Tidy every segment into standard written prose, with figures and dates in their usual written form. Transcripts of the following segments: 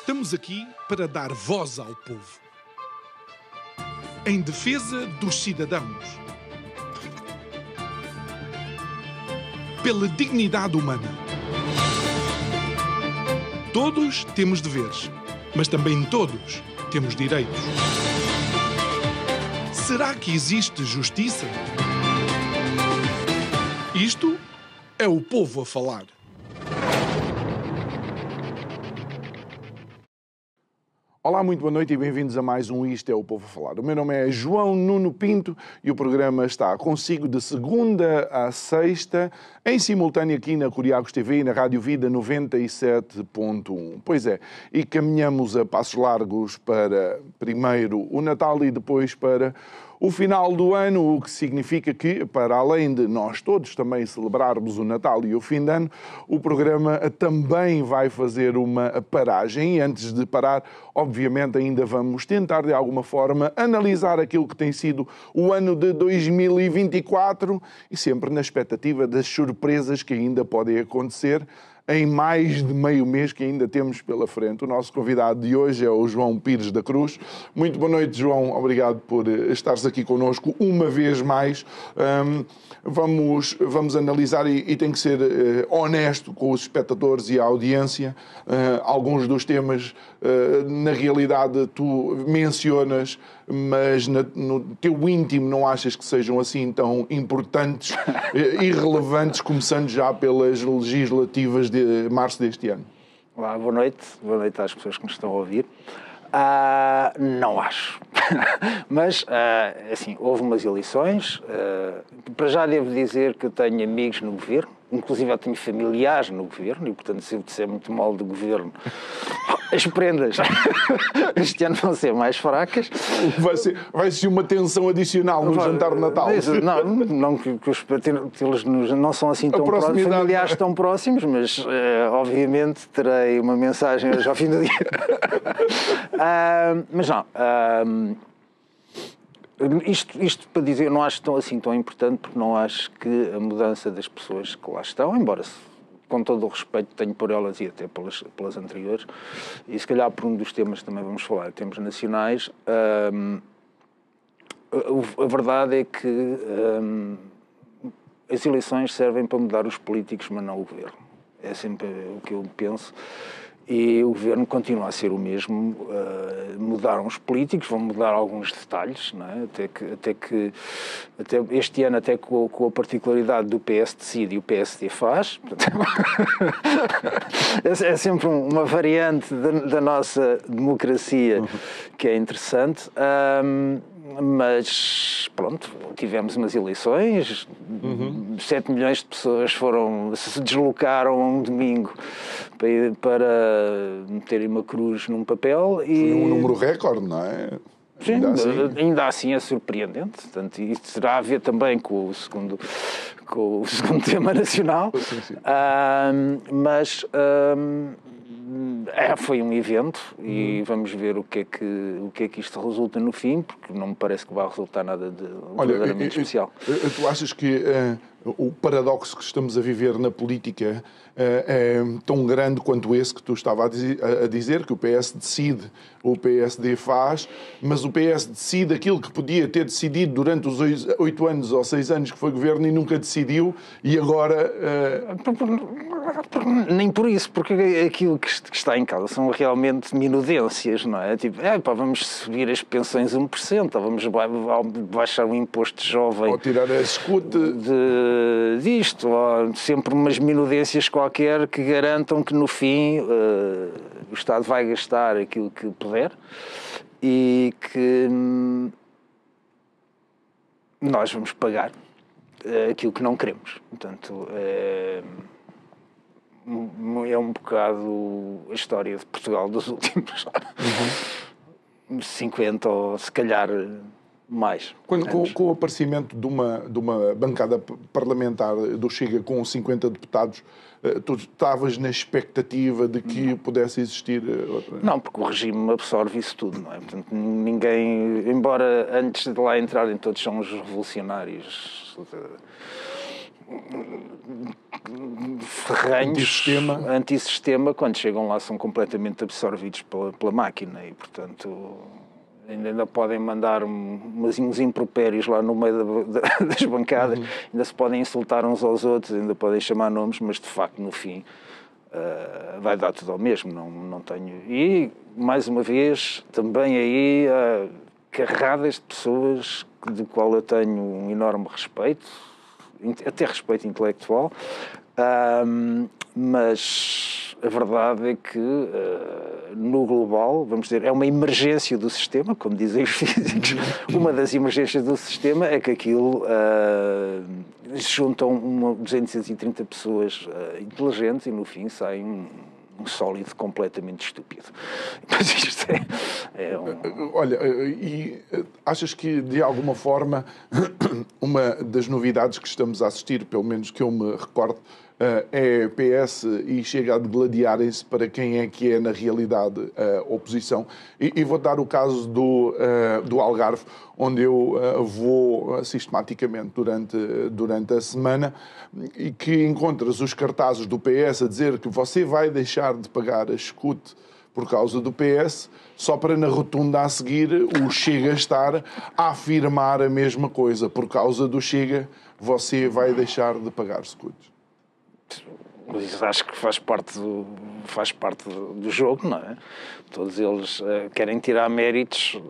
Estamos aqui para dar voz ao povo. Em defesa dos cidadãos. Pela dignidade humana. Todos temos deveres, mas também todos temos direitos. Será que existe justiça? Isto é o povo a falar. Olá, muito boa noite e bem-vindos a mais um Isto é o Povo a Falar. O meu nome é João Nuno Pinto e o programa está consigo de segunda a sexta, em simultâneo aqui na Curiacos TV e na Rádio Vida 97.1. Pois é, e caminhamos a passos largos para primeiro o Natal e depois para o final do ano, o que significa que, para além de nós todos também celebrarmos o Natal e o fim de ano, o programa também vai fazer uma paragem. E antes de parar, obviamente, ainda vamos tentar, de alguma forma, analisar aquilo que tem sido o ano de 2024 e sempre na expectativa das surpresas que ainda podem acontecer em mais de meio mês que ainda temos pela frente. O nosso convidado de hoje é o João Pires da Cruz. Muito boa noite, João. Obrigado por estares aqui connosco uma vez mais. Vamos analisar e tem que ser honesto com os espectadores e a audiência. Alguns dos temas, na realidade, tu mencionas, mas no teu íntimo não achas que sejam assim tão importantes e relevantes, começando já pelas legislativas de março deste ano. Olá, boa noite às pessoas que nos estão a ouvir. Não acho. Mas, assim, houve umas eleições. Para já devo dizer que eu tenho amigos no governo, inclusive eu tenho familiares no governo, e portanto, se eu disser muito mal do governo, as prendas este ano vão ser mais fracas. Vai ser uma tensão adicional no jantar de Natal. Não que eles não são assim tão próximos, familiares tão próximos, mas obviamente terei uma mensagem hoje ao fim do dia. Mas não. Isto para dizer, eu não acho tão importante, porque não acho que a mudança das pessoas que lá estão, embora com todo o respeito tenho por elas e até pelas anteriores, e se calhar por um dos temas também vamos falar, temas nacionais, a verdade é que as eleições servem para mudar os políticos, mas não o governo. É sempre o que eu penso. E o governo continua a ser o mesmo. Mudaram os políticos, vão mudar alguns detalhes, não é? Até este ano, até com a particularidade do PS decide e o PSD faz. É sempre uma variante da nossa democracia que é interessante. Mas, pronto, tivemos umas eleições, 7 milhões de pessoas se deslocaram a um domingo para meterem uma cruz num papel. E foi um número recorde, não é? Sim, ainda assim é surpreendente. Portanto, e terá a ver também com o segundo tema nacional. Sim. Foi um evento e vamos ver o que é que isto resulta no fim, porque não me parece que vai resultar nada de verdadeiramente especial. Tu achas que o paradoxo que estamos a viver na política é tão grande quanto esse que tu estava a dizer, que o PS decide, o PSD faz, mas o PS decide aquilo que podia ter decidido durante os 8 anos ou 6 anos que foi governo e nunca decidiu, e agora... Nem por isso, porque aquilo que está em causa são realmente minudências, não é? Tipo, vamos subir as pensões 1%, ou vamos baixar o imposto jovem... Ou tirar a escute... disto, ou sempre umas minudências qualquer que garantam que no fim o Estado vai gastar aquilo que puder e que nós vamos pagar aquilo que não queremos. Portanto, é um bocado a história de Portugal dos últimos 50 ou se calhar mais. Com o aparecimento de uma bancada parlamentar do Chega com 50 deputados, tu estavas na expectativa de que pudesse existir... Não, porque o regime absorve isso tudo, não é? Portanto, ninguém, embora antes de lá entrarem todos são os revolucionários ferrenhos antissistema, quando chegam lá são completamente absorvidos pela máquina e, portanto, ainda podem mandar uns impropérios lá no meio das bancadas, ainda se podem insultar uns aos outros, ainda podem chamar nomes, mas de facto no fim vai dar tudo ao mesmo. Não tenho. E mais uma vez também aí carradas de pessoas de qual eu tenho um enorme respeito, até respeito intelectual, mas a verdade é que no global, vamos dizer, é uma emergência do sistema, como dizem os físicos. Uma das emergências do sistema é que aquilo juntam 230 pessoas inteligentes e no fim sai um sólido completamente estúpido. Mas isto é Olha, e achas que de alguma forma uma das novidades que estamos a assistir, pelo menos que eu me recordo, é PS e Chega a degladiarem-se para quem é que é na realidade a oposição. E vou dar o caso do Algarve, onde eu vou sistematicamente durante a semana e que encontras os cartazes do PS a dizer que você vai deixar de pagar a escute por causa do PS, só para na rotunda a seguir o Chega estar a afirmar a mesma coisa. Por causa do Chega, você vai deixar de pagar escudos. Mas isso acho que faz parte do jogo, não é? Todos eles querem tirar méritos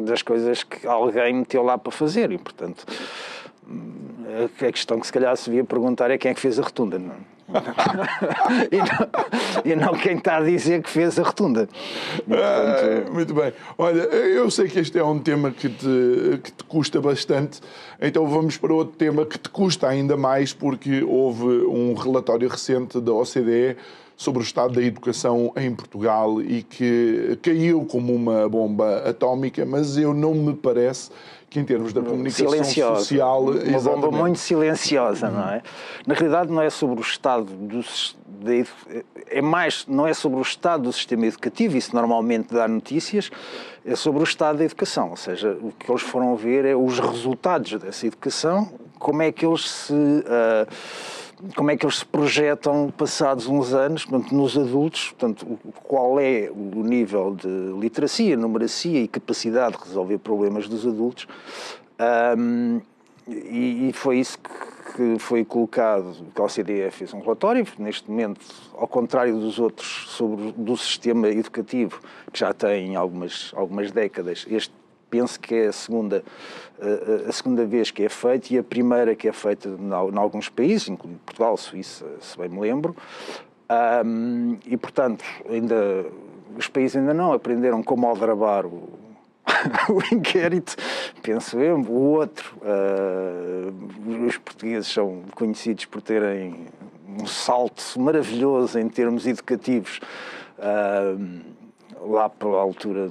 das coisas que alguém meteu lá para fazer e, portanto, a questão que se calhar se devia perguntar é quem é que fez a rotunda, não é? e não quem está a dizer que fez a rotunda. E, portanto... Muito bem. Olha, eu sei que este é um tema que te custa bastante, então vamos para outro tema que te custa ainda mais, porque houve um relatório recente da OCDE sobre o estado da educação em Portugal e que caiu como uma bomba atómica, mas eu não me parece que em termos da comunicação social... Uma bomba muito silenciosa, não é? Na realidade não é sobre o estado não é sobre o estado do sistema educativo, isso normalmente dá notícias, é sobre o estado da educação, ou seja, o que eles foram ver é os resultados dessa educação, como é que eles se projetam passados uns anos, portanto, nos adultos, portanto, qual é o nível de literacia, numeracia e capacidade de resolver problemas dos adultos, e foi isso que foi colocado, que a OCDE fez um relatório, neste momento, ao contrário dos outros, do sistema educativo, que já tem algumas décadas, este penso que é a segunda vez que é feito e a primeira que é feita em alguns países, incluindo Portugal, Suíça, se bem me lembro. E, portanto, os países ainda não aprenderam como aldrabar o inquérito, penso eu. O outro, os portugueses são conhecidos por terem um salto maravilhoso em termos educativos lá pela altura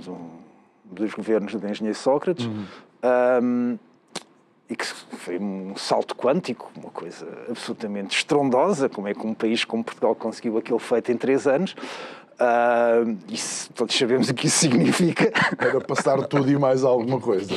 dos governos do engenheiro Sócrates, e que foi um salto quântico, uma coisa absolutamente estrondosa, como é que um país como Portugal conseguiu aquele feito em 3 anos. Todos sabemos o que isso significa. Era passar tudo e mais alguma coisa.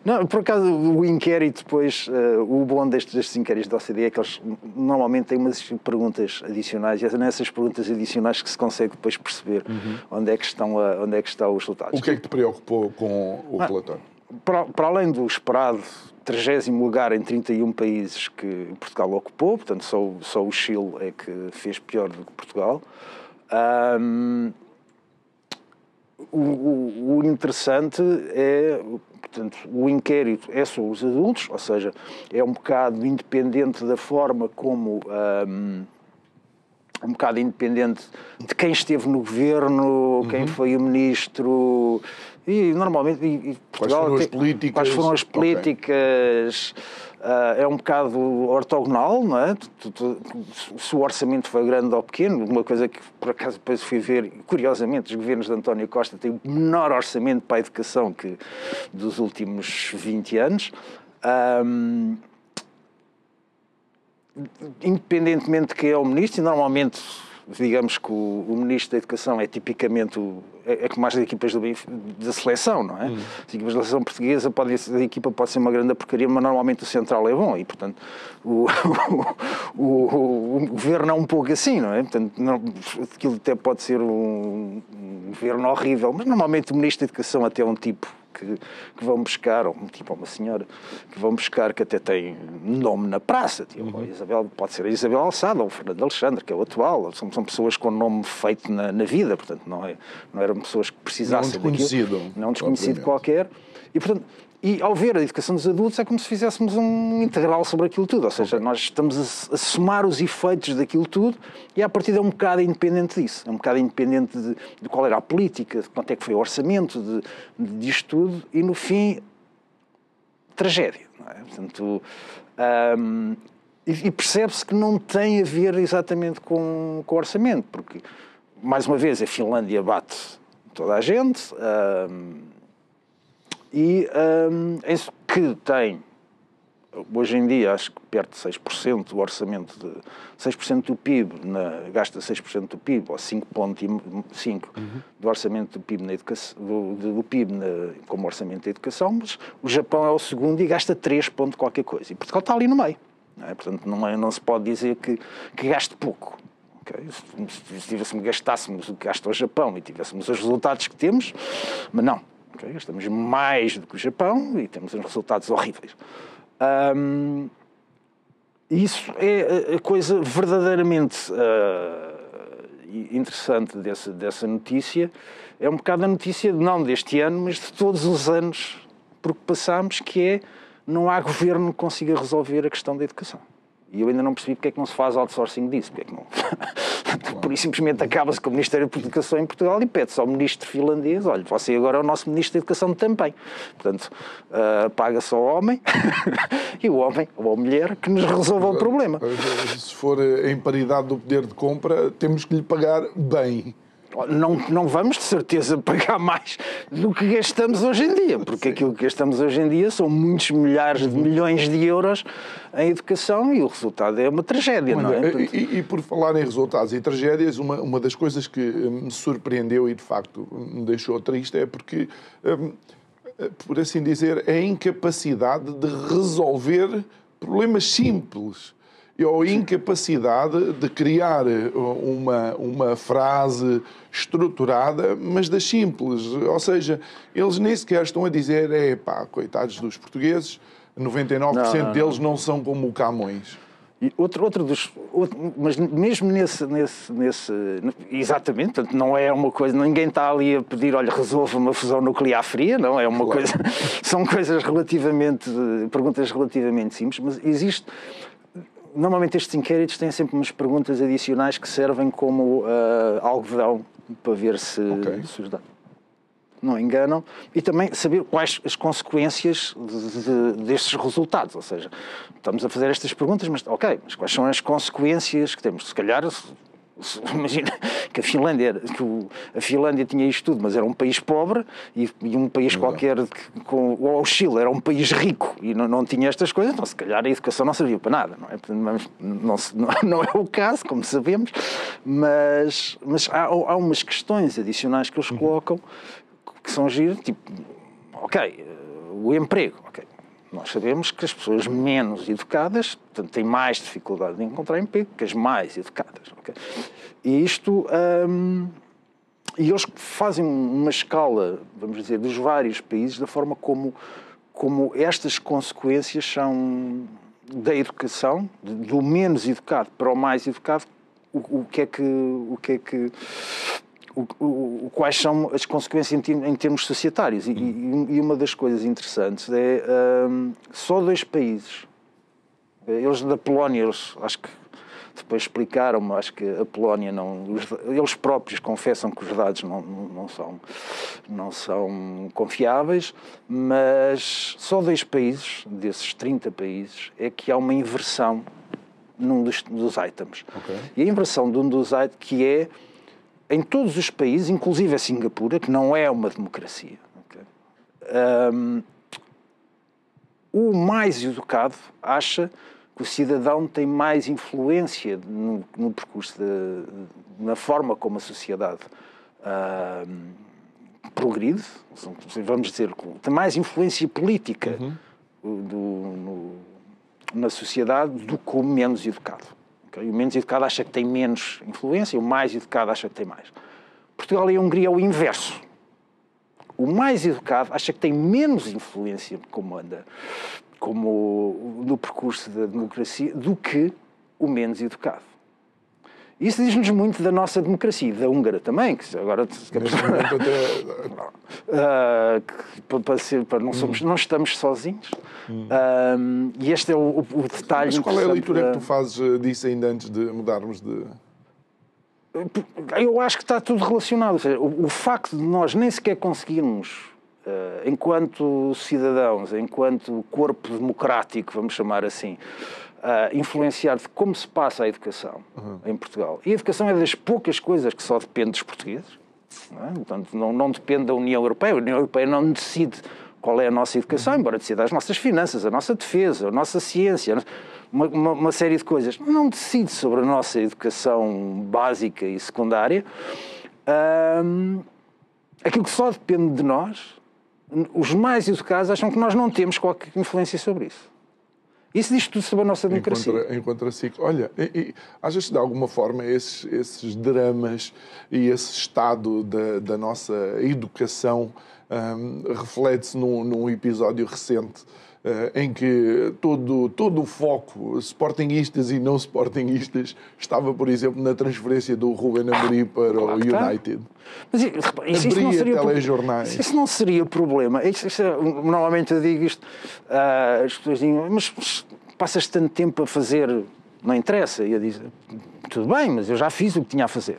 Não, por acaso, o inquérito, depois, o bom destes inquéritos da OCDE é que eles normalmente têm umas perguntas adicionais e é nessas perguntas adicionais que se consegue depois perceber onde é que está os resultados. O que é que te preocupou com o relatório? Para além do esperado 30º lugar em 31 países que Portugal ocupou, portanto só o Chile é que fez pior do que Portugal, o interessante é... Portanto, o inquérito é sobre os adultos, ou seja, é um bocado independente da forma como... um bocado independente de quem esteve no governo, quem foi o ministro... E, normalmente... Portugal, quais foram as políticas? É um bocado ortogonal, não é? Se o orçamento foi grande ou pequeno, uma coisa que por acaso depois fui ver, curiosamente, os governos de António Costa têm o menor orçamento para a educação que dos últimos 20 anos. Independentemente de quem é o ministro, e normalmente digamos que o Ministro da Educação é tipicamente é como as equipas da seleção, não é? As equipas da seleção portuguesa, a equipa pode ser uma grande porcaria, mas normalmente o central é bom e, portanto, o governo é um pouco assim, não é? Portanto, aquilo até pode ser um governo horrível, mas normalmente o Ministro da Educação até é um tipo que vão buscar, ou um tipo ou uma senhora, que vão buscar, que até tem nome na praça, tipo, pode ser a Isabel Alçada ou o Fernando Alexandre, que é o atual, são pessoas com nome feito na vida, portanto não eram pessoas que precisassem daquilo. Não um desconhecido qualquer. E, portanto, ao ver a educação dos adultos é como se fizéssemos um integral sobre aquilo tudo, ou seja, nós estamos a somar os efeitos daquilo tudo e a partir é um bocado independente disso, é um bocado independente de qual era a política, de quanto é que foi o orçamento, disto tudo e no fim, tragédia, não é? Portanto, e percebe-se que não tem a ver exatamente com o orçamento, porque, mais uma vez, a Finlândia bate toda a gente, e que tem, hoje em dia, acho que perto de 6% do orçamento, 6% do PIB, gasta 6% do PIB, ou 5,5% do orçamento do PIB, do PIB como orçamento da educação, mas o Japão é o segundo e gasta 3 ponto qualquer coisa. E Portugal está ali no meio. Não é? Portanto, não se pode dizer que gaste pouco. Okay? Se gastássemos o que gasta o Japão e tivéssemos os resultados que temos, mas não. Okay? Gastamos mais do que o Japão e temos uns resultados horríveis. Isso é a coisa verdadeiramente interessante dessa notícia. É um bocado a notícia, não deste ano, mas de todos os anos por que passamos, que é não há governo que consiga resolver a questão da educação. E eu ainda não percebi porque é que não se faz outsourcing disso. Porque é que não... Por isso simplesmente acaba-se com o Ministério da Educação em Portugal e pede-se ao ministro finlandês, olha, você agora é o nosso Ministro da Educação também. Portanto, paga-se ao homem e o homem ou a mulher que nos resolva o problema. Se for em paridade do poder de compra, temos que lhe pagar bem. Não vamos, de certeza, pagar mais do que gastamos hoje em dia, porque aquilo que gastamos hoje em dia são muitos milhares de milhões de euros em educação e o resultado é uma tragédia, não é? E por falar em resultados e tragédias, uma das coisas que me surpreendeu e, de facto, me deixou triste é porque, por assim dizer, a incapacidade de resolver problemas simples. Ou a incapacidade de criar uma frase estruturada, mas das simples. Ou seja, eles nem sequer estão a dizer, coitados dos portugueses, 99% deles não são como o Camões. E mas mesmo nesse exatamente, portanto, não é uma coisa, ninguém está ali a pedir, olha, resolva uma fusão nuclear fria, não, é uma coisa, são perguntas relativamente simples, mas existe... Normalmente estes inquéritos têm sempre umas perguntas adicionais que servem como algodão para ver se os dados não enganam e também saber quais as consequências destes resultados. Ou seja, estamos a fazer estas perguntas, mas quais são as consequências que temos? Se calhar... Imagina que a Finlândia tinha isto tudo, mas era um país pobre e um país qualquer, ou o Chile era um país rico e não tinha estas coisas, então se calhar a educação não serviu para nada, não é? Não é o caso, como sabemos, mas há umas questões adicionais que eles colocam que são giras, tipo, o emprego, Nós sabemos que as pessoas menos educadas, portanto, têm mais dificuldade de encontrar emprego que as mais educadas. E isto... e eles fazem uma escala, vamos dizer, dos vários países, da forma como estas consequências são da educação, do menos educado para o mais educado, quais são as consequências em termos societários. E uma das coisas interessantes é só 2 países. Eles da Polónia, acho que depois explicaram-me, acho que a Polónia eles próprios confessam que os dados não são confiáveis, mas só 2 países, desses 30 países, é que há uma inversão num dos items. E a inversão de um dos items que é em todos os países, inclusive a Singapura, que não é uma democracia, o mais educado acha que o cidadão tem mais influência no percurso, na forma como a sociedade progride, vamos dizer, tem mais influência política na sociedade do que o menos educado. Okay? O menos educado acha que tem menos influência, o mais educado acha que tem mais. Portugal e a Hungria é o inverso. O mais educado acha que tem menos influência no percurso da democracia do que o menos educado. Isso diz-nos muito da nossa democracia e da húngara também, que agora não estamos sozinhos. E este é o detalhe. Mas qual é a leitura que tu fazes disso ainda antes de mudarmos de... Eu acho que está tudo relacionado. Ou seja, o facto de nós nem sequer conseguirmos, enquanto cidadãos, enquanto corpo democrático, vamos chamar assim, influenciar de como se passa a educação em Portugal. E a educação é das poucas coisas que só depende dos portugueses. Não é? Portanto, não depende da União Europeia. A União Europeia não decide qual é a nossa educação, embora decida as nossas finanças, a nossa defesa, a nossa ciência, uma série de coisas. Não decide sobre a nossa educação básica e secundária. Aquilo que só depende de nós, os mais educados acham que nós não temos qualquer influência sobre isso. Isso diz tudo sobre a nossa democracia. Encontra olha, achas que de alguma forma esses dramas e esse estado da nossa educação reflete-se num episódio recente em que todo o foco, sportinguistas e não sportinguistas, estava, por exemplo, na transferência do Ruben Amorim para o United. Mas isso não seria telejornais. Isso não seria problema. Normalmente eu digo isto, as pessoas dizem, mas passas tanto tempo a fazer, não interessa. E eu digo, tudo bem, mas eu já fiz o que tinha a fazer.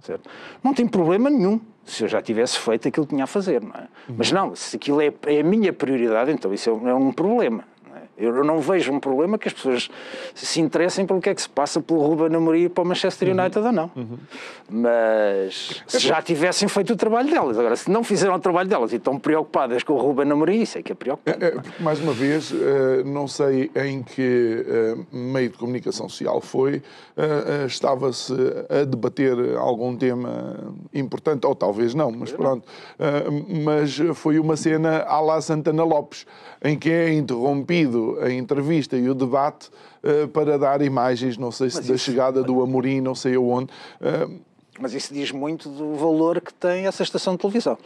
Certo? Não tem problema nenhum se eu já tivesse feito aquilo que tinha a fazer, não é? Mas não, se aquilo é a minha prioridade, então isso é um problema. Eu não vejo um problema que as pessoas se interessem pelo que é que se passa pelo Ruben Amorim e para o Manchester United ou não. Mas se já tivessem feito o trabalho delas. Agora, se não fizeram o trabalho delas e estão preocupadas com o Ruben Amorim, isso é que é preocupante. Mais uma vez, não sei em que meio de comunicação social foi, estava-se a debater algum tema importante, ou talvez não, mas pronto. Mas foi uma cena à la Santana Lopes, em que é interrompido a entrevista e o debate para dar imagens, não sei se da chegada do Amorim, não sei aonde. Mas isso diz muito do valor que tem essa estação de televisão.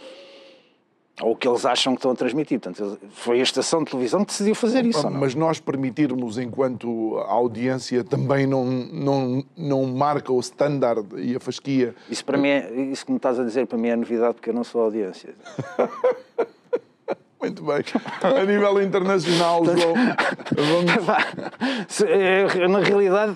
Ou o que eles acham que estão a transmitir. Portanto, foi a estação de televisão que decidiu fazer isso. Mas nós permitirmos, enquanto a audiência também não marca o standard e a fasquia... Isso para mim isso que me estás a dizer para mim é novidade, porque eu não sou audiência. Muito bem. A nível internacional, João, Na realidade,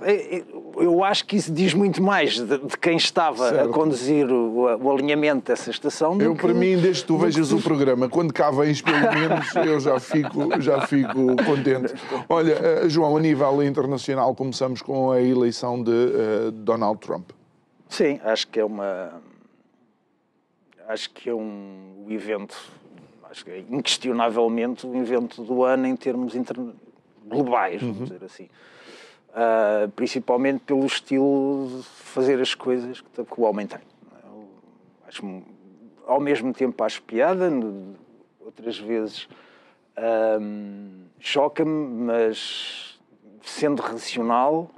eu acho que isso diz muito mais de quem estava a conduzir o alinhamento dessa estação. Para mim, desde que tu vejas o programa, quando cá vens, pelo menos, eu já fico contente. Olha, João, a nível internacional, começamos com a eleição de Donald Trump. Sim, acho que é um evento... Acho que é inquestionavelmente o evento do ano em termos globais, vamos dizer assim. Principalmente pelo estilo de fazer as coisas que o homem tem. Ao mesmo tempo acho piada, outras vezes choca-me, mas sendo racional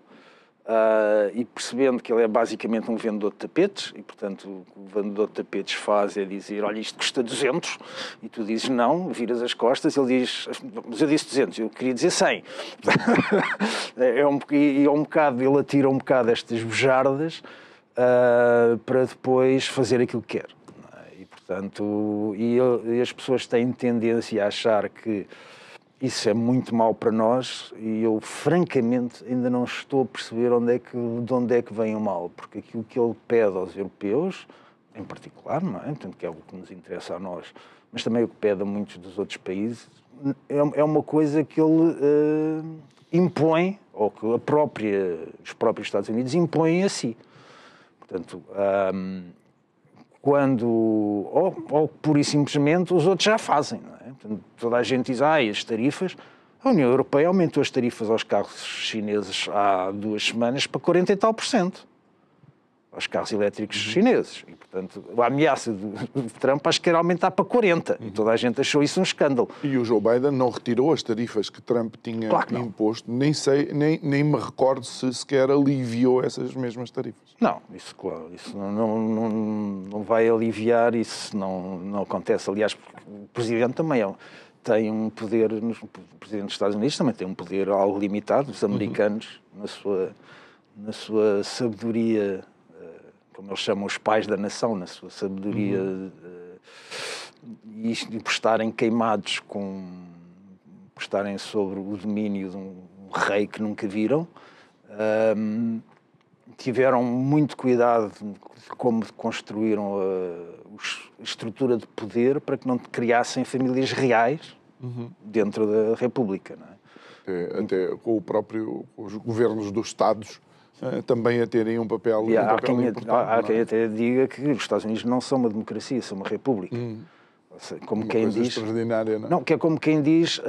e percebendo que ele é basicamente um vendedor de tapetes e, portanto, o que o vendedor de tapetes faz é dizer, olha, isto custa 200 e tu dizes não, viras as costas, ele diz, mas eu disse 200, eu queria dizer 100. Ele atira um bocado estas bujardas para depois fazer aquilo que quer. E, portanto, e as pessoas têm tendência a achar que isso é muito mau para nós e eu, francamente, ainda não estou a perceber de onde é que vem o mal, porque aquilo que ele pede aos europeus, em particular, não é? Portanto, que é o que nos interessa a nós, mas também o que pede a muitos dos outros países, é uma coisa que ele impõe, ou que os próprios Estados Unidos impõem a si. Portanto, ou pura e simplesmente os outros já fazem, não é? Portanto, toda a gente diz, as tarifas, A União Europeia aumentou as tarifas aos carros chineses há 2 semanas para 40 e tal %. Aos carros elétricos chineses. E, portanto, a ameaça de Trump acho que era aumentar para 40%. E toda a gente achou isso um escândalo. E o Joe Biden não retirou as tarifas que Trump tinha imposto. Nem me recordo se sequer aliviou essas mesmas tarifas. Não, isso, claro, isso não vai aliviar, isso não acontece. Aliás, o Presidente também tem um poder, o Presidente dos Estados Unidos também tem um poder algo limitado. Os americanos, na sua sabedoria, como eles chamam os pais da nação, na sua sabedoria, e por estarem queimados por estarem sobre o domínio de um rei que nunca viram, tiveram muito cuidado de como construíram a estrutura de poder para que não criassem famílias reais dentro da República. Não é? Até com os governos dos Estados também a terem um papel importante. Há quem até diga que os Estados Unidos não são uma democracia, são uma república. Como uma quem coisa diz, extraordinária, não? Não, que é como quem diz,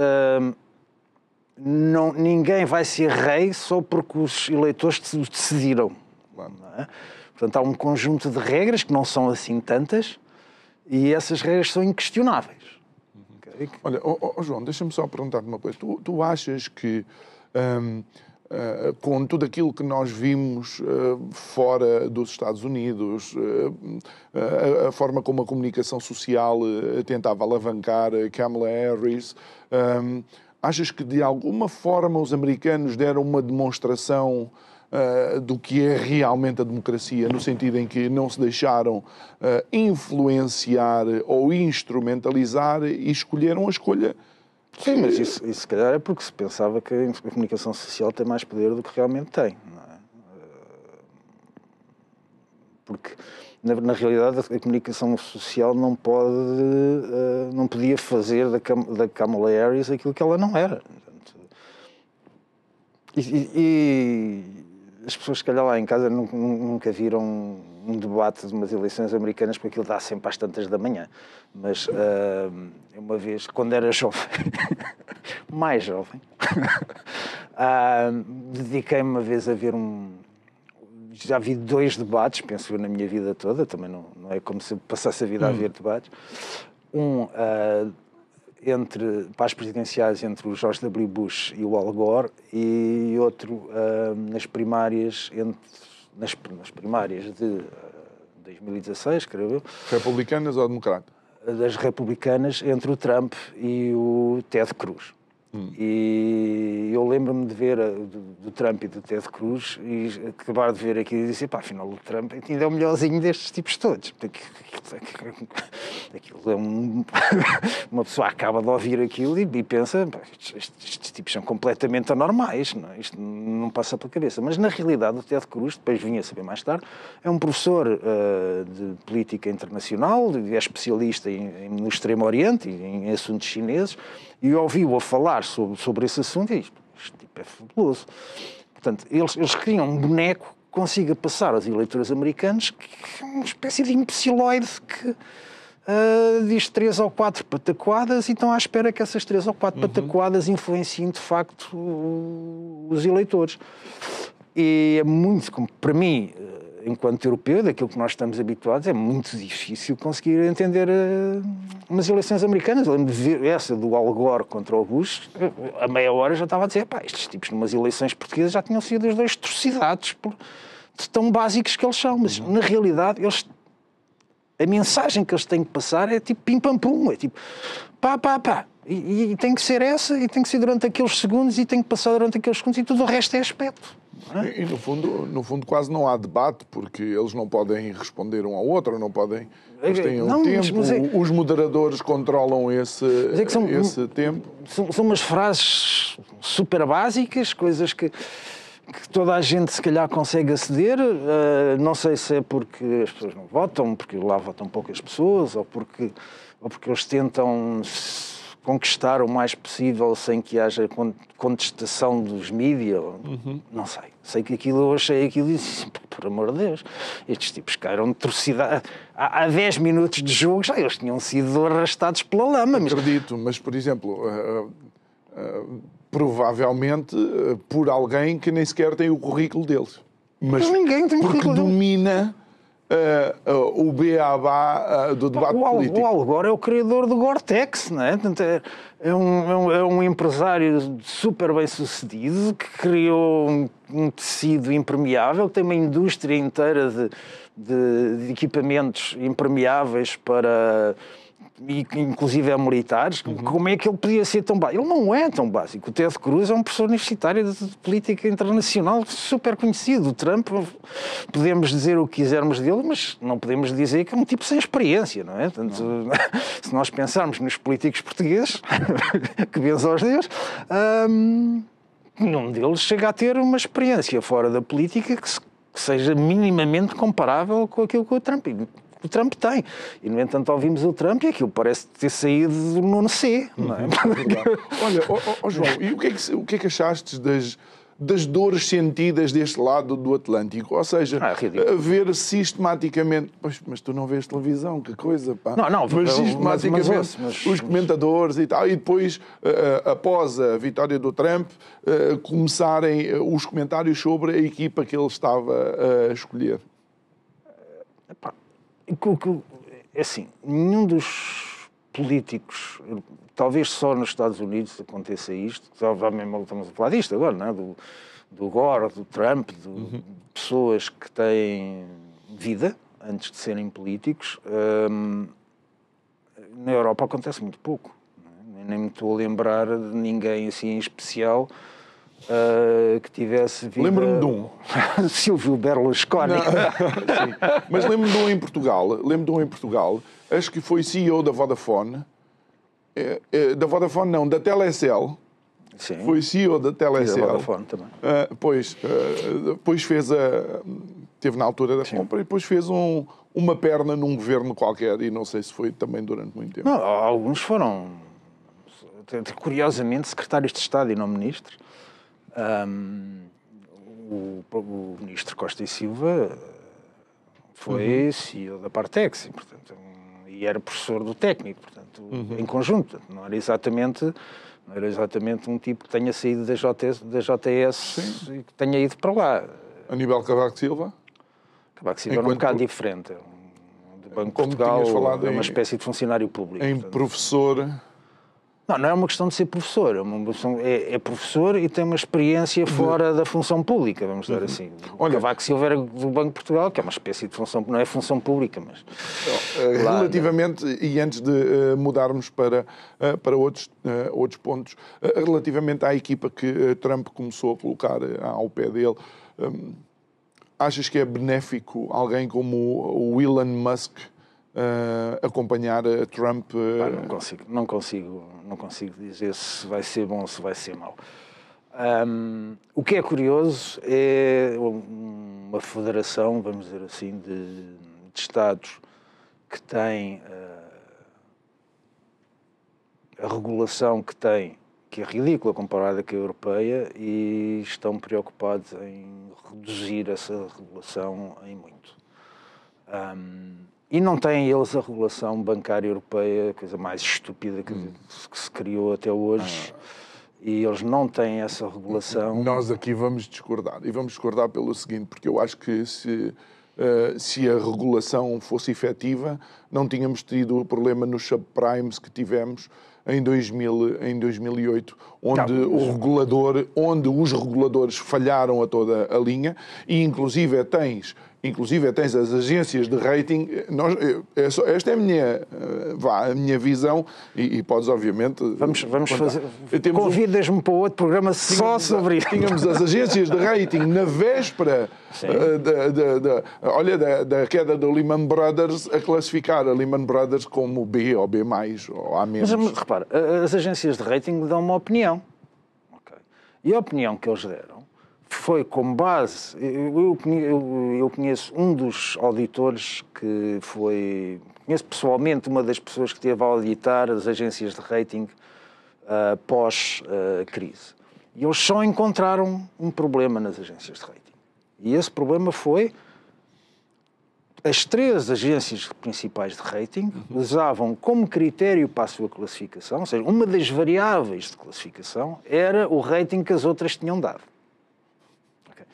ninguém vai ser rei só porque os eleitores decidiram. Não é? Portanto, há um conjunto de regras que não são assim tantas e essas regras são inquestionáveis. Okay? Olha, João, deixa-me só perguntar-te uma coisa. Tu achas que com tudo aquilo que nós vimos fora dos Estados Unidos, a forma como a comunicação social tentava alavancar Kamala Harris, achas que de alguma forma os americanos deram uma demonstração do que é realmente a democracia, no sentido em que não se deixaram influenciar ou instrumentalizar e escolheram a escolha? Sim, mas isso se calhar é porque se pensava que a comunicação social tem mais poder do que realmente tem. Não é? Porque, na realidade, a comunicação social não podia fazer da Kamala Harris aquilo que ela não era. E as pessoas, se calhar, lá em casa nunca viram um debate de umas eleições americanas, porque aquilo dá sempre às tantas da manhã. Mas uma vez, quando era jovem, mais jovem, dediquei-me uma vez a ver já vi 2 debates, penso eu, na minha vida toda, também não é como se eu passasse a vida a ver debates. Para as presidenciais entre o George W. Bush e o Al Gore, e outro nas primárias de 2016, creio eu. Republicanas ou democratas? Das republicanas, entre o Trump e o Ted Cruz. E eu lembro-me de ver do Trump e do Ted Cruz e acabar de ver aquilo e dizer, pá, afinal o Trump ainda é o melhorzinho destes tipos todos. Aquilo é uma pessoa acaba de ouvir aquilo e pensa, pá, estes tipos são completamente anormais, não é? Isto não passa pela cabeça. Mas na realidade o Ted Cruz, depois vinha a saber mais tarde, é um professor de política internacional, é especialista no Extremo Oriente e em assuntos chineses, e ouviu a falar sobre esse assunto e este tipo é fabuloso. Portanto, eles criam um boneco que consiga passar aos eleitores americanos, que é uma espécie de imbeciloide que diz 3 ou 4 pataquadas e estão à espera que essas 3 ou 4 pataquadas influenciem de facto os eleitores. E é muito, para mim, enquanto europeu, daquilo que nós estamos habituados, é muito difícil conseguir entender umas eleições americanas. Eu lembro de ver essa do Al Gore contra o Bush, a meia hora já estava a dizer, pá, estes tipos numas eleições portuguesas já tinham sido os 2 atrocidades de tão básicos que eles são. Mas, na realidade, a mensagem que eles têm que passar é tipo pim-pam-pum, é tipo pá. E tem que ser essa, e tem que ser durante aqueles segundos, e tem que passar durante aqueles segundos, e tudo o resto é aspecto. E no fundo quase não há debate, porque eles não podem responder um ao outro, não podem. Eles têm um tempo, os moderadores controlam esse tempo. São umas frases super básicas, coisas que toda a gente se calhar consegue aceder. Não sei se é porque as pessoas não votam, porque lá votam poucas pessoas, ou porque eles tentam conquistar o mais possível sem que haja contestação dos mídias. Não sei. Sei que eu achei aquilo e disse, por amor de Deus, estes tipos caíram de atrocidade. Há 10 minutos de jogo já eles tinham sido arrastados pela lama. Acredito, mas por exemplo, provavelmente por alguém que nem sequer tem o currículo deles. Mas ninguém tem porque currículo. domina o beabá do debate político. O Al Gore é o criador do Gore-Tex, não é? Portanto, é um empresário super bem sucedido que criou um tecido impermeável, que tem uma indústria inteira de equipamentos impermeáveis para... inclusive a militares. Como é que ele podia ser tão básico? Ele não é tão básico. O Ted Cruz é um professor universitário de política internacional super conhecido. O Trump, podemos dizer o que quisermos dele, mas não podemos dizer que é um tipo sem experiência, não é? Portanto, se nós pensarmos nos políticos portugueses, que benção aos Deus, nenhum deles chega a ter uma experiência fora da política que seja minimamente comparável com aquilo que o Trump tem. E, no entanto, ouvimos o Trump e aquilo parece ter saído do nono C, não é? Olha, João, e o que é que achaste das dores sentidas deste lado do Atlântico? Ou seja, ver sistematicamente... Pois, mas tu não vês televisão, que coisa, pá. Não, mas sistematicamente os comentadores e tal, e depois, após a vitória do Trump, começarem os comentários sobre a equipa que ele estava a escolher. É assim, nenhum dos políticos, talvez só nos Estados Unidos aconteça isto, obviamente estamos a falar disto agora, não é? Do Gore, do Trump, de pessoas que têm vida antes de serem políticos. Na Europa acontece muito pouco. Não é? Nem me estou a lembrar de ninguém assim em especial que tivesse vida... Lembro-me de um. Silvio Berlusconi. Sim. Mas lembro-me de um em Portugal. Acho que foi CEO da Vodafone. Da Vodafone não, da Telecel. Sim. Foi CEO da Telecel. Da Vodafone também. Depois fez teve na altura da compra e depois fez uma perna num governo qualquer e não sei se foi também durante muito tempo. Não, alguns foram, curiosamente, secretários de Estado e não ministros. O ministro Costa e Silva foi CEO da Partex, portanto, e era professor do técnico, portanto, em conjunto. Portanto, não era exatamente um tipo que tenha saído da JTS e que tenha ido para lá. Aníbal Cavaco Silva? Cavaco Silva era um bocado diferente. Do Banco de Portugal é uma espécie de funcionário público. Portanto, professor... Não é uma questão de ser professor, é professor e tem uma experiência fora da função pública, vamos dizer assim. Olha, Cavaco Silva era do Banco de Portugal, que é uma espécie de função, não é função pública, mas... Relativamente, e antes de mudarmos para outros pontos, relativamente à equipa que Trump começou a colocar ao pé dele, achas que é benéfico alguém como o Elon Musk acompanhar Trump? Não consigo dizer se vai ser bom ou se vai ser mau. O que é curioso é uma federação, vamos dizer assim, de Estados que tem a regulação que tem, que é ridícula comparada com a europeia, e estão preocupados em reduzir essa regulação em muito. E não têm eles a regulação bancária europeia, a coisa mais estúpida que se criou até hoje. E eles não têm essa regulação. Nós aqui vamos discordar. E vamos discordar pelo seguinte, porque eu acho que se a regulação fosse efetiva, não tínhamos tido o problema nos subprimes que tivemos em 2008, onde os reguladores falharam a toda a linha, e inclusive tens as agências de rating. Esta é a minha visão, e podes, obviamente... Vamos fazer... Convidas-me para outro programa só sobre isso. Tínhamos as agências de rating na véspera da queda do Lehman Brothers, a classificar a Lehman Brothers como B ou B+, ou A-. Mas repara, as agências de rating dão uma opinião. Okay. E a opinião que eles deram foi com base... Eu conheço um dos auditores que foi... Conheço pessoalmente uma das pessoas que esteve a auditar as agências de rating pós-crise. E eles só encontraram um problema nas agências de rating. E esse problema foi as 3 agências principais de rating usavam como critério para a sua classificação, ou seja, uma das variáveis de classificação era o rating que as outras tinham dado. Okay.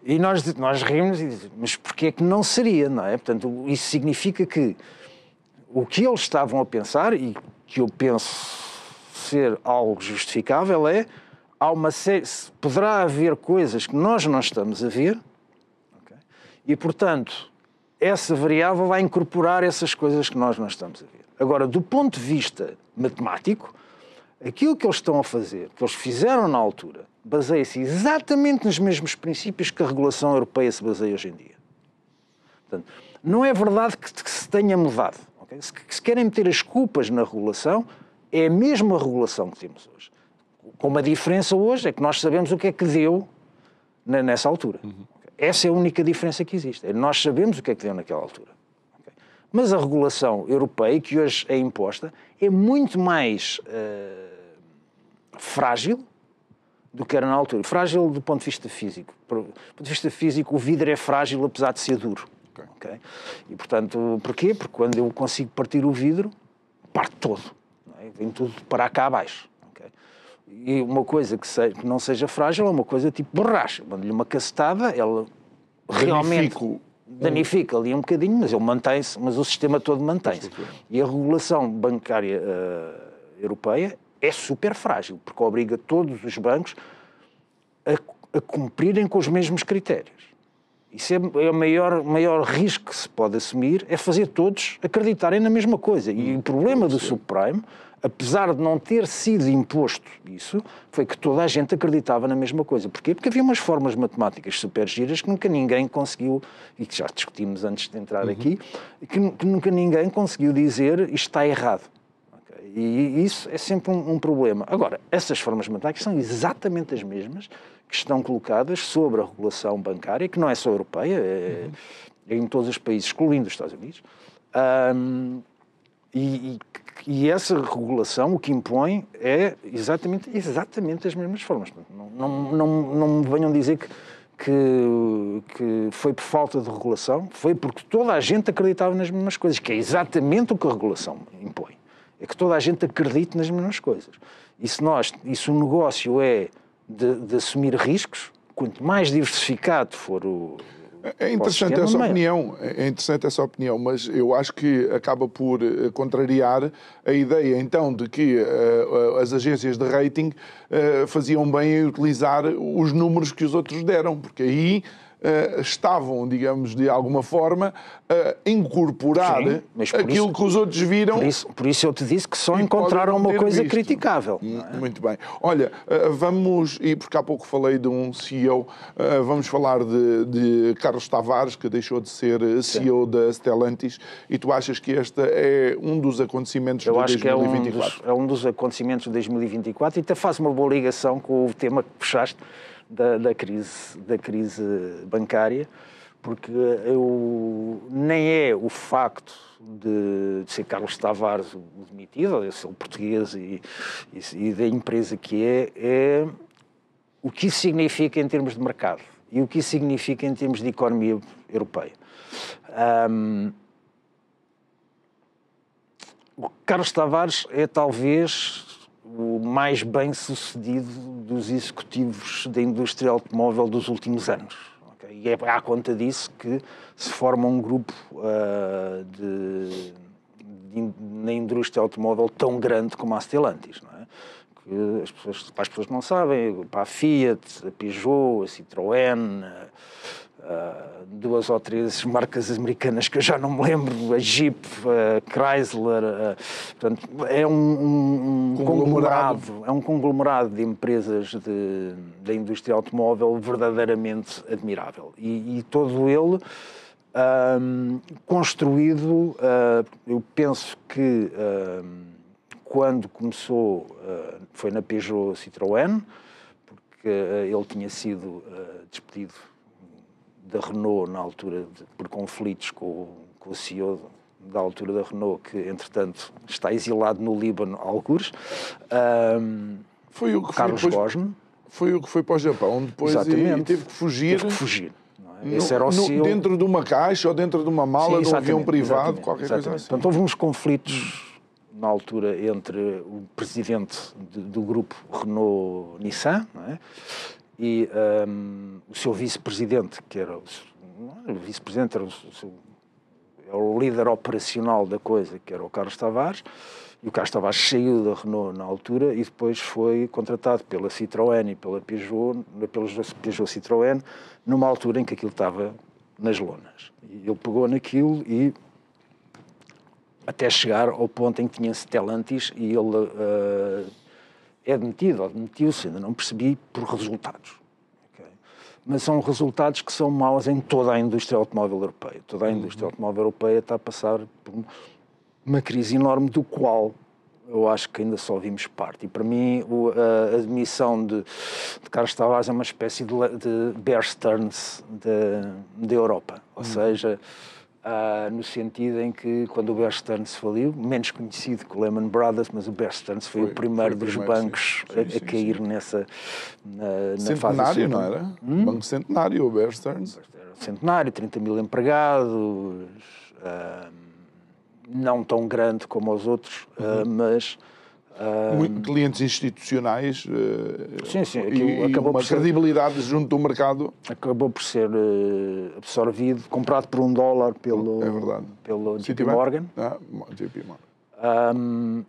E nós rimos e dizemos, mas porquê é que não seria, não é? Portanto, isso significa que o que eles estavam a pensar, e que eu penso ser algo justificável, é há uma série, poderá haver coisas que nós não estamos a ver, okay? E, portanto, essa variável vai incorporar essas coisas que nós não estamos a ver. Agora, do ponto de vista matemático, aquilo que eles estão a fazer, que eles fizeram na altura, baseia-se exatamente nos mesmos princípios que a regulação europeia se baseia hoje em dia. Portanto, não é verdade que se tenha mudado. Okay? Se querem meter as culpas na regulação, é a mesma regulação que temos hoje. Com uma diferença hoje é que nós sabemos o que é que deu nessa altura. Essa é a única diferença que existe. Nós sabemos o que é que deu naquela altura. Okay? Mas a regulação europeia, que hoje é imposta, é muito mais frágil do que era na altura. Frágil do ponto de vista físico. Do ponto de vista físico, o vidro é frágil, apesar de ser duro. Okay? E, portanto, porquê? Porque quando eu consigo partir o vidro, parte todo. Não é? Vem tudo para cá abaixo. E uma coisa que não seja frágil é uma coisa tipo borracha. Mando-lhe uma cacetada, ela realmente danifica ali um bocadinho, mas ele mantém-se, mas o sistema todo mantém-se. E a regulação bancária europeia é super frágil, porque obriga todos os bancos a cumprirem com os mesmos critérios. Isso é o maior risco que se pode assumir, é fazer todos acreditarem na mesma coisa. E o problema do subprime, apesar de não ter sido imposto isso, foi que toda a gente acreditava na mesma coisa. Porquê? Porque havia umas fórmulas matemáticas super giras que nunca ninguém conseguiu, e que já discutimos antes de entrar aqui, que nunca ninguém conseguiu dizer isto está errado. Okay? E isso é sempre um problema. Agora, essas fórmulas matemáticas são exatamente as mesmas que estão colocadas sobre a regulação bancária, que não é só europeia, é em todos os países, excluindo os Estados Unidos. E essa regulação, o que impõe, é exatamente as mesmas formas. Não me venham dizer que foi por falta de regulação, foi porque toda a gente acreditava nas mesmas coisas, que é exatamente o que a regulação impõe. É que toda a gente acredite nas mesmas coisas. E se o negócio é de assumir riscos, quanto mais diversificado for o... É interessante essa opinião, mas eu acho que acaba por contrariar a ideia, então, de que as agências de rating faziam bem em utilizar os números que os outros deram, porque aí estavam, digamos, de alguma forma, a incorporar aquilo que os outros viram. Por isso eu te disse que só encontraram uma coisa criticável. Muito bem. Olha, vamos, e porque há pouco falei de um CEO, vamos falar de Carlos Tavares, que deixou de ser CEO da Stellantis, e tu achas que este é um dos acontecimentos de 2024? Eu acho que é um dos acontecimentos de 2024 e até faz uma boa ligação com o tema que puxaste, da crise bancária, porque nem é o facto de ser Carlos Tavares o demitido, de ser o português e da empresa que é o que isso significa em termos de mercado e o que isso significa em termos de economia europeia. O Carlos Tavares é talvez o mais bem-sucedido dos executivos da indústria automóvel dos últimos anos. Okay? E é à conta disso que se forma um grupo na indústria automóvel tão grande como a Stellantis. Não é? Que para as pessoas que não sabem, para a Fiat, a Peugeot, a Citroën, 2 ou 3 marcas americanas que eu já não me lembro, a Jeep, a Chrysler, portanto, é um conglomerado de empresas da indústria automóvel verdadeiramente admirável. E todo ele construído, eu penso que quando começou foi na Peugeot Citroën, porque ele tinha sido despedido da Renault na altura por conflitos com o CEO da altura da Renault, que entretanto está exilado no Líbano, algures. Foi o que Carlos Ghosn. Foi o que foi para o Japão depois e teve que fugir. Não Não é? Esse era o seu... Dentro de uma caixa ou dentro de uma mala de um avião privado, exatamente, qualquer coisa assim. Portanto, houve uns conflitos na altura entre o presidente do grupo Renault-Nissan, não é? E o seu vice-presidente, que era o vice-presidente, era o líder operacional da coisa, que era o Carlos Tavares, e o Carlos Tavares saiu da Renault na altura e depois foi contratado pela Citroën e pela Peugeot Citroën, numa altura em que aquilo estava nas lonas. E ele pegou naquilo e até chegar ao ponto em que tinha Stellantis e ele é demitido, ou demitiu-se, ainda não percebi, por resultados. Okay? Mas são resultados que são maus em toda a indústria automóvel europeia. Toda a indústria automóvel europeia está a passar por uma crise enorme, do qual eu acho que ainda só vimos parte. E para mim a demissão de Carlos Tavares é uma espécie de Bear Stearns da Europa. Ou seja, no sentido em que quando o Bear Stearns faliu, menos conhecido que o Lehman Brothers, mas o Bear Stearns foi o primeiro dos bancos a cair nessa na fase Centenário, não era? Banco Centenário, o Bear Stearns. Centenário, 30 mil empregados, não tão grande como os outros, mas... clientes institucionais sim, e acabou uma por ser, credibilidade junto do mercado. Acabou por ser absorvido, comprado por $1 pelo JP Morgan. JP Morgan.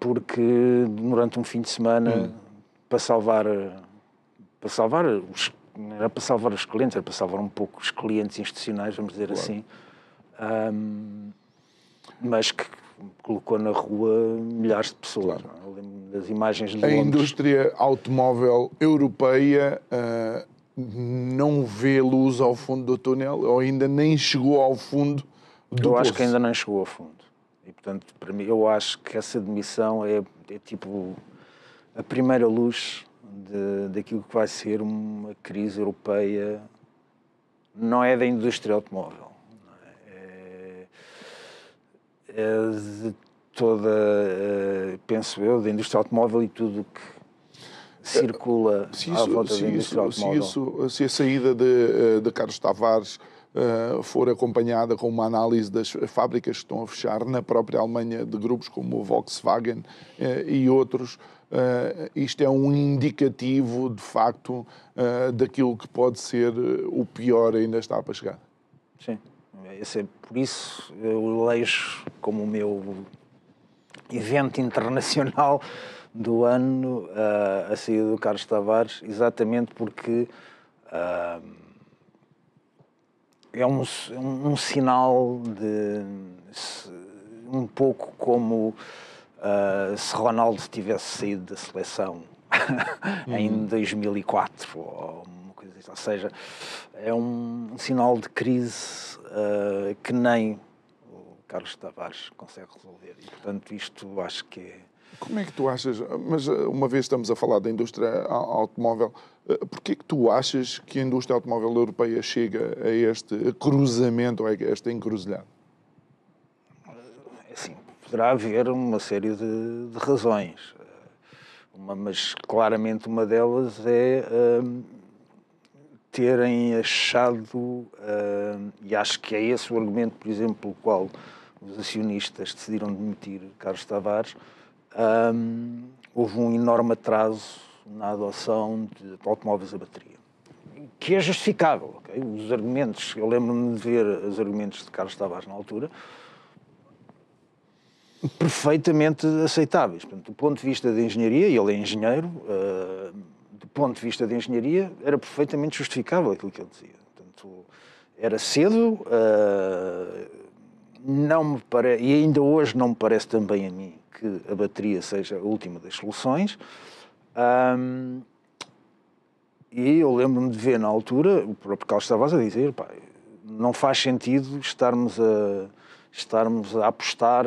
Porque durante um fim de semana, para salvar os... Não era para salvar os clientes, era para salvar um pouco os clientes institucionais, vamos dizer assim. Mas que colocou na rua milhares de pessoas. Claro. Eu lembro das imagens de Londres. A indústria automóvel europeia não vê luz ao fundo do túnel, ou ainda nem chegou ao fundo do poço. Eu acho que ainda não chegou ao fundo. E, portanto, para mim, eu acho que essa demissão é tipo a primeira luz daquilo que vai ser uma crise europeia. Não é da indústria automóvel. É de toda, penso eu, da indústria automóvel e tudo o que circula à volta da indústria automóvel. Se a saída de Carlos Tavares for acompanhada com uma análise das fábricas que estão a fechar na própria Alemanha, de grupos como o Volkswagen e outros, isto é um indicativo, de facto, daquilo que pode ser o pior ainda está para chegar. Sim. Por isso eu leio como o meu evento internacional do ano a saída do Carlos Tavares, exatamente porque é um sinal de um pouco como se Ronaldo tivesse saído da seleção em 2004 ou uma coisa assim. Ou seja, é um sinal de crise que nem o Carlos Tavares consegue resolver. E, portanto, isto acho que é... Como é que tu achas, mas uma vez estamos a falar da indústria automóvel, porquê que tu achas que a indústria automóvel europeia chega a este cruzamento, ou a esta encruzilhada? Assim, poderá haver uma série de razões, mas claramente uma delas é... terem achado, e acho que é esse o argumento, por exemplo, pelo qual os acionistas decidiram demitir Carlos Tavares, houve um enorme atraso na adoção de automóveis a bateria, que é justificável. Okay? Os argumentos, eu lembro-me de ver os argumentos de Carlos Tavares na altura, perfeitamente aceitáveis. Portanto, do ponto de vista da engenharia, e ele é engenheiro, do ponto de vista de engenharia, era perfeitamente justificável aquilo que ele dizia. Portanto, era cedo, não me parece, e ainda hoje não me parece também a mim que a bateria seja a última das soluções. E eu lembro-me de ver na altura o próprio Carlos Tavares a dizer: pá, não faz sentido estarmos a apostar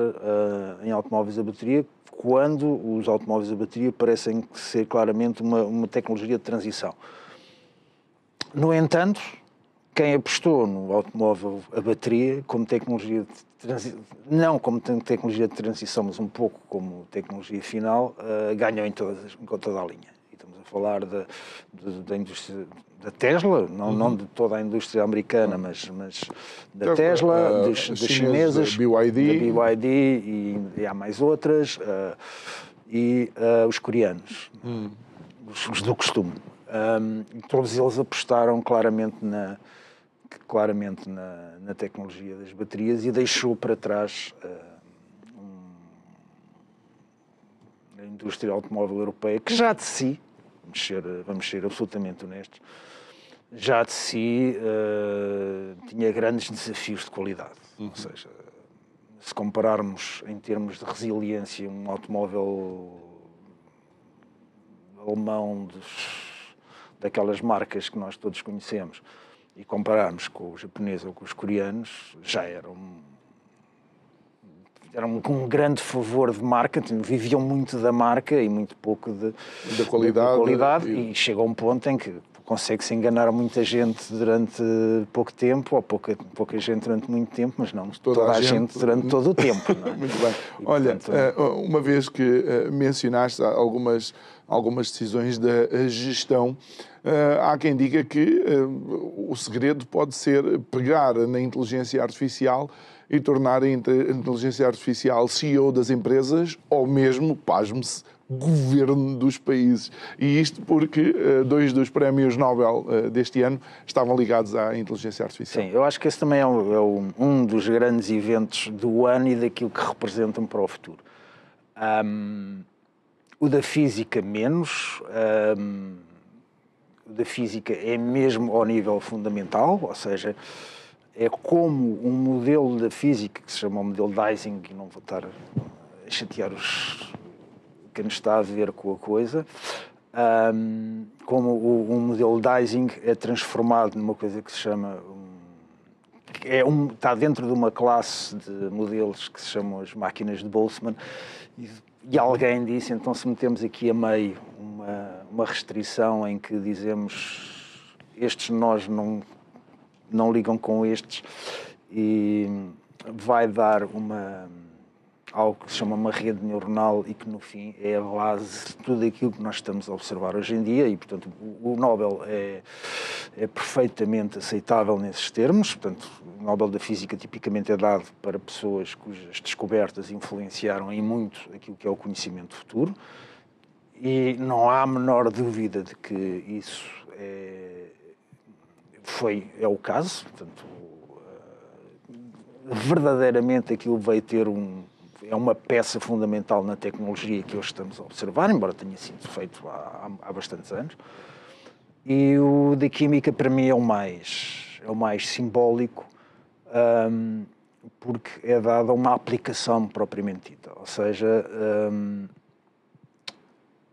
em automóveis a bateria quando os automóveis a bateria parecem ser claramente uma tecnologia de transição. No entanto, quem apostou no automóvel a bateria como tecnologia de transição, não como tecnologia de transição, mas um pouco como tecnologia final, ganhou em toda a linha. E estamos a falar da indústria da Tesla, não de toda a indústria americana, mas da Tesla, dos chineses, da BYD e há mais outras, e os coreanos, os do costume. Todos eles apostaram claramente na tecnologia das baterias e deixou para trás a indústria automóvel europeia, que já de si, vamos ser absolutamente honestos, já de si tinha grandes desafios de qualidade. Ou seja, se compararmos em termos de resiliência um automóvel alemão daquelas marcas que nós todos conhecemos e compararmos com os japoneses ou com os coreanos, já eram com um grande favor de marca, viviam muito da marca e muito pouco da qualidade e chega a um ponto em que consegue-se enganar muita gente durante pouco tempo, ou pouca gente durante muito tempo, mas não toda a gente durante todo o tempo. Não é? Muito bem. Olha, uma vez que mencionaste algumas decisões da gestão, há quem diga que o segredo pode ser pegar na inteligência artificial e tornar a inteligência artificial CEO das empresas ou mesmo, pasme-se, governo dos países. E isto porque 2 dos prémios Nobel deste ano estavam ligados à inteligência artificial. Sim, eu acho que esse também é um dos grandes eventos do ano e daquilo que representam para o futuro. O da física menos. O da física é mesmo ao nível fundamental, ou seja, é como um modelo da física que se chama o modelo Ising, e não vou estar a chatear quem nos está a ver com a coisa, como um modelo Ising é transformado numa coisa que se chama... está dentro de uma classe de modelos que se chamam as máquinas de Boltzmann, e alguém disse, então se metemos aqui a meio uma restrição em que dizemos estes nós não ligam com estes, e vai dar algo que se chama uma rede neuronal e que no fim é a base de tudo aquilo que nós estamos a observar hoje em dia, e portanto o Nobel é perfeitamente aceitável nesses termos. Portanto, o Nobel da Física tipicamente é dado para pessoas cujas descobertas influenciaram em muito aquilo que é o conhecimento futuro, e não há a menor dúvida de que isso é o caso. Portanto, verdadeiramente aquilo veio ter é uma peça fundamental na tecnologia que hoje estamos a observar, embora tenha sido feito há bastantes anos. E o da química, para mim, é o mais simbólico, porque é dado a uma aplicação propriamente dita. Ou seja,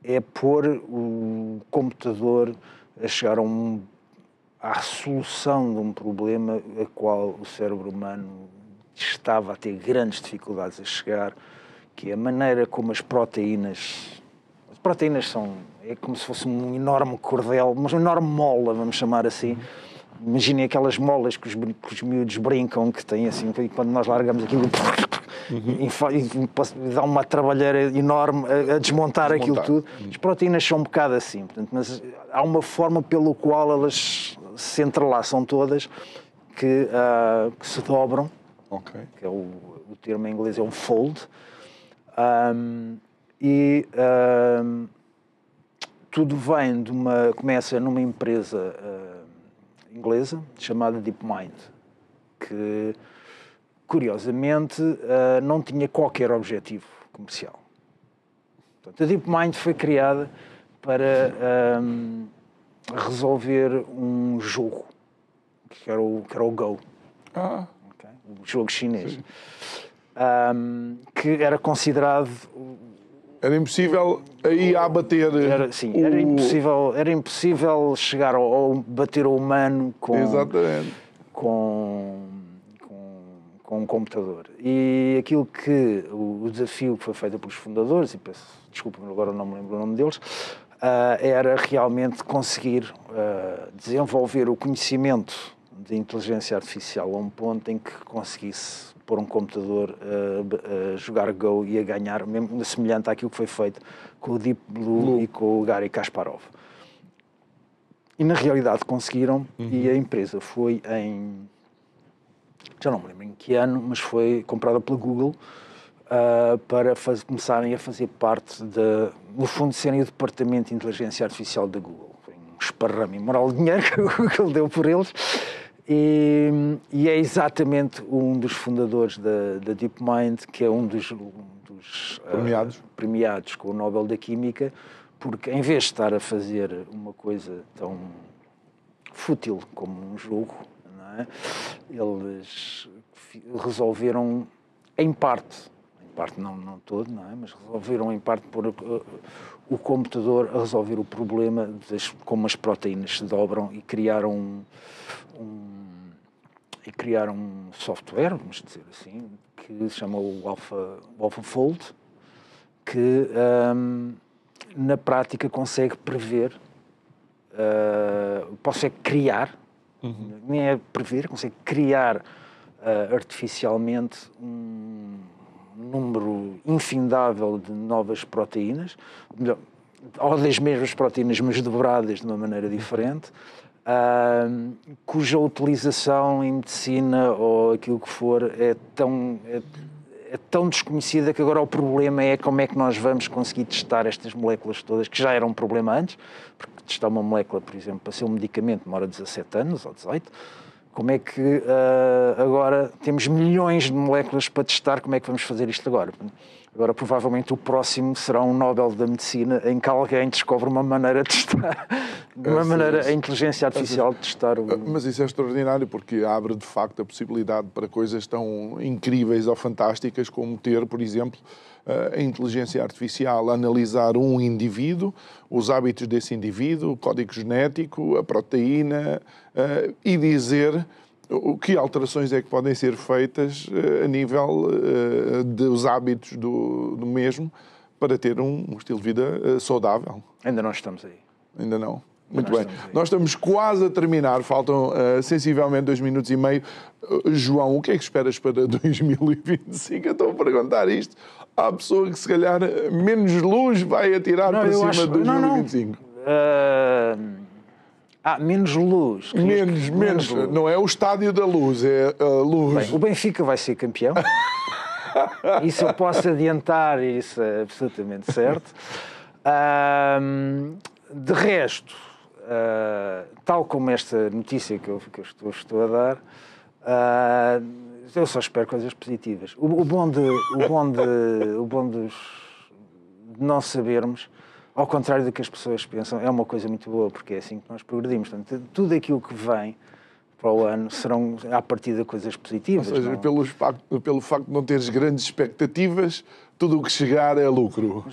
é pôr o computador a chegar à solução de um problema a qual o cérebro humano estava a ter grandes dificuldades a chegar, que é a maneira como as proteínas é como se fosse um enorme cordel, uma enorme mola, vamos chamar assim. Imaginem aquelas molas que os miúdos brincam, que têm assim, e quando nós largamos aquilo, e dá uma trabalheira enorme a desmontar aquilo tudo. As proteínas são um bocado assim, portanto, mas há uma forma pelo qual elas se entrelaçam todas, que se dobram. Okay. Que é o termo em inglês é um fold, tudo vem começa numa empresa inglesa chamada DeepMind, que curiosamente não tinha qualquer objetivo comercial. Portanto, a DeepMind foi criada para resolver um jogo que era o Go. O jogo chinês, que era considerado... Era impossível aí abater... Era impossível chegar ou bater o humano com um computador. E aquilo que... O desafio que foi feito pelos fundadores, e peço desculpa, agora não me lembro o nome deles, era realmente conseguir desenvolver o conhecimento de inteligência artificial a um ponto em que conseguisse pôr um computador a jogar Go e a ganhar, mesmo semelhante àquilo que foi feito com o Deep Blue e com o Garry Kasparov. E na realidade conseguiram, e a empresa foi já não me lembro em que ano, mas foi comprada pela Google para começarem a fazer parte no fundo, serem o departamento de inteligência artificial da Google. Foi um esparrame moral de dinheiro que ele deu por eles. E é exatamente um dos fundadores da DeepMind, que é um dos premiados com o Nobel da Química, porque em vez de estar a fazer uma coisa tão fútil como um jogo, não é? Eles resolveram, em parte não todo, não é? Mas resolveram em parte pôr o computador a resolver o problema de como as proteínas se dobram e criaram um software, vamos dizer assim, que se chama o AlphaFold, que na prática consegue prever, consegue criar, nem é prever, consegue criar artificialmente um número infindável de novas proteínas, ou das mesmas proteínas, mas dobradas de uma maneira diferente, cuja utilização em medicina ou aquilo que for é tão desconhecida que agora o problema é como é que nós vamos conseguir testar estas moléculas todas, que já era um problema antes, porque testar uma molécula, por exemplo, para ser um medicamento demora 17 anos ou 18, como é que agora temos milhões de moléculas para testar, como é que vamos fazer isto agora? Agora, provavelmente, o próximo será um Nobel da Medicina em que alguém descobre uma maneira de testar, a inteligência artificial de testar o... Mas isso é extraordinário, porque abre, de facto, a possibilidade para coisas tão incríveis ou fantásticas como ter, por exemplo, a inteligência artificial analisar um indivíduo, os hábitos desse indivíduo, o código genético, a proteína, e dizer que alterações é que podem ser feitas a nível dos hábitos do mesmo para ter um estilo de vida saudável. Ainda não estamos aí. Ainda não? Muito bem. Nós estamos quase a terminar, faltam sensivelmente 2 minutos e meio. João, o que é que esperas para 2025? Eu estou a perguntar isto à pessoa que se calhar menos luz vai atirar para cima de 2025. Menos luz. Menos. Não é o estádio da luz, é a luz. Bem, o Benfica vai ser campeão. Isso eu posso adiantar, isso é absolutamente certo. De resto, tal como esta notícia que eu estou a dar, eu só espero coisas positivas. O bom de não sabermos, ao contrário do que as pessoas pensam, é uma coisa muito boa, porque é assim que nós progredimos. Portanto, tudo aquilo que vem para o ano serão, à partida, coisas positivas. Ou seja, pelo facto de não teres grandes expectativas, tudo o que chegar é lucro.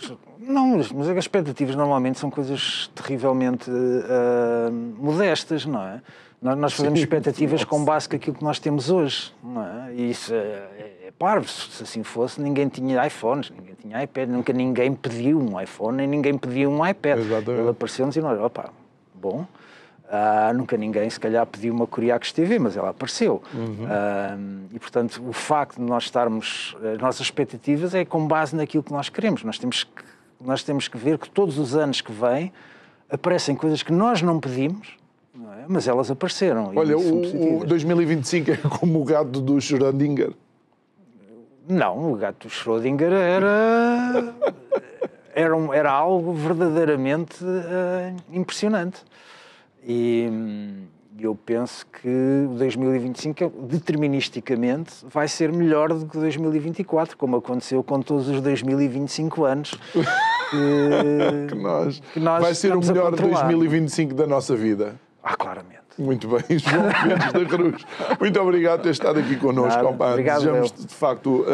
Mas as expectativas normalmente são coisas terrivelmente modestas, não é? Nós fazemos expectativas com base naquilo que nós temos hoje, não é? E isso é parvo. Se assim fosse, ninguém tinha iPhones, ninguém tinha iPad, nunca ninguém pediu um iPhone, nem ninguém pediu um iPad. Exatamente. Ele apareceu-nos e nós, bom. Nunca ninguém, se calhar, pediu uma Curiacos TV, mas ela apareceu. E, portanto, o facto de nós estarmos... As nossas expectativas é com base naquilo que nós queremos. Nós temos que ver que todos os anos que vêm aparecem coisas que nós não pedimos, não é? Mas elas apareceram. Olha, o 2025 é como o gato do Schrödinger. Não, o gato do Schrödinger era algo verdadeiramente impressionante. E eu penso que o 2025, deterministicamente, vai ser melhor do que o 2024, como aconteceu com todos os 2025 anos. que nós vai ser o melhor 2025 da nossa vida. Claramente. Muito bem, João Mendes da Cruz. Muito obrigado por ter estado aqui connosco, compadre. Desejamos de facto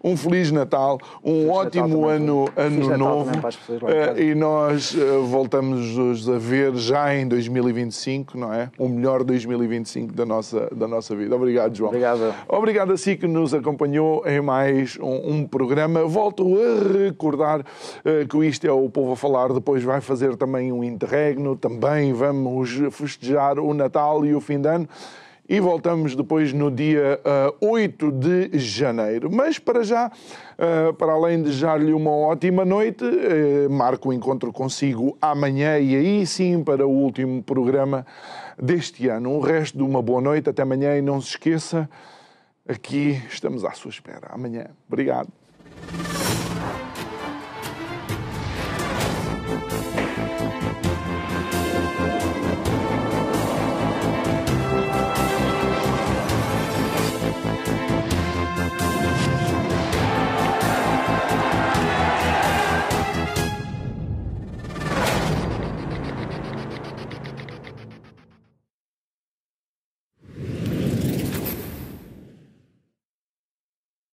um Feliz Natal, ótimo ano novo. E nós voltamos a ver já em 2025, não é? O melhor 2025 da nossa vida. Obrigado, João. Obrigado a si que nos acompanhou em mais um programa. Volto a recordar que isto é o Povo a Falar. Depois vai fazer também um interregno. Também vamos festejar o Natal e o fim de ano. e voltamos depois no dia 8 de janeiro. Mas para já, para além de desejar-lhe uma ótima noite, marco o encontro consigo amanhã e aí sim para o último programa deste ano. O resto de uma boa noite, até amanhã e não se esqueça, aqui estamos à sua espera. Amanhã. Obrigado.